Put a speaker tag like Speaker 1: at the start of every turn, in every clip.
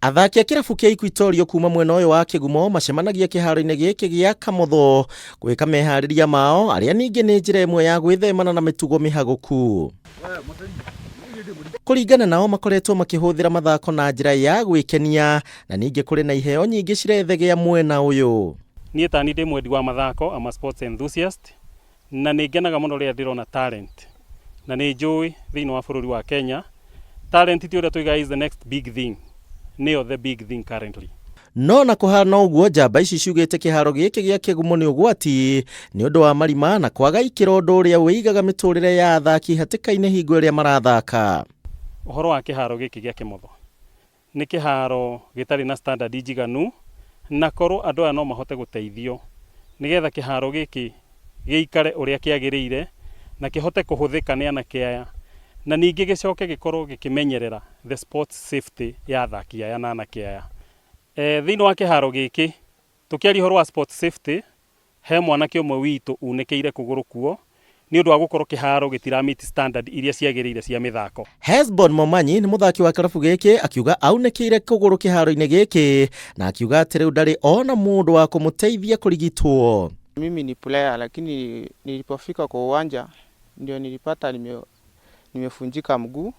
Speaker 1: Athaki a kirabu kia Equitorial kuuma mwena uyu wa Kigumo macemanagia kihaaro-ini giki gia Kamotho gwika mehariria mao aria ningi ni njira imwe ya gwithemana na mitugo mihaguku. Kuringana nao makoretwo makihuthira mathako na njira ya gwikenia na ningi kuri na iheo nyingi cirethegea mwena uyu.
Speaker 2: Nie tani ndi mwendi wa mathako ama sports enthusiast na ningenaga muno ria ndirona talent na ni njui thiini wa bururi wa Kenya. Talent ti uria tuiga is the next big thing. Neo the big thing currently.
Speaker 1: No na kuhana uguo njamba ici ciugite kihaaro giki gia Kigumo ni ugwati ni undu wa marima na kwaga ikiro nduria wigaga miturire ya athaki hatika-ini hingo iria marathaka.
Speaker 2: Uhoro wa kihaaro giki gia Kamotho ni kihaaro gitari na standard njiganu na korwo andu aya no mahote guteithio nigetha kihaaro giki giikare uria kiagirire na kihote kuhuthika ni anake aya na ningi gicoke gikorwo gikimenyerera the sports safety ya athaki aya na anake aya. Thiini wa kihaaro giki tukiaria horo wa sports safety he mwanake umwe witu unekeire kuguru kuo ni undu wa gukorwo kihaaro gitiramiti standard iria ciagirire cia mithako.
Speaker 1: Hesbon Momanyi ni muthaki wa kirabu giki akiuga aunekeire kuguru kihaaro-ini giki na akiuga ati riu ndari ona mundu wa kumuteithia kurigitwo.
Speaker 3: Mimi ni player lakini nilipofika kwa uwanja ndio nilipata nimefunjika mguu.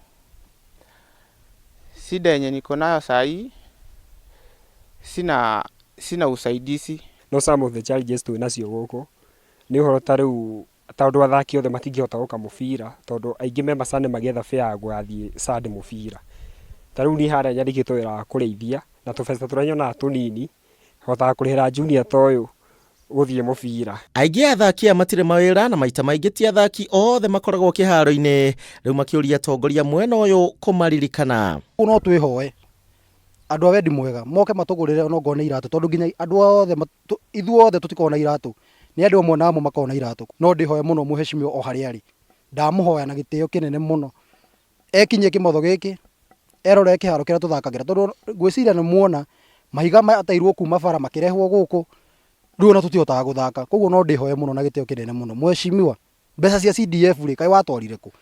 Speaker 3: Shida yenye niko nayo saa hii sina usaidizi.
Speaker 4: No some of the challenges tu nacio guku ni uhoro ta riu tondu athaki othe matingihota guka mubira tondu aingi me macane magetha fea gwathie sade mubira. Ta riu ni haria nyandikitwo wira wa kureithia na tubesa turanyona tunini hota kurihira junior toyo guthie mubira.
Speaker 1: Aingi athaki a matire mawira na maita maingi ti athaki othe makoragwo kihaaro-ini riu makiuria atongoria mwena uyu kumaririkana.
Speaker 5: No twihoe andu a wendi mwega moke matugurire ono ngone iratu tondu nginya andu othe ithuothe tutikona iratu ni andu amwe namo makona iratu no ndihoe muno muheshimiwa o haria ari ndamuhoya na gitio kinene muno ekinye Kamotho giki erore kihaaro kiria tuthakagira tondu gwiciria ni muona mahiga matairwo kuma bara makirehwo guku riu na tutihotaga guthaka koguo no ndihoe muno na gitio kinene muno muheshimiwa mbeca cia CDF ri kai watwarire ku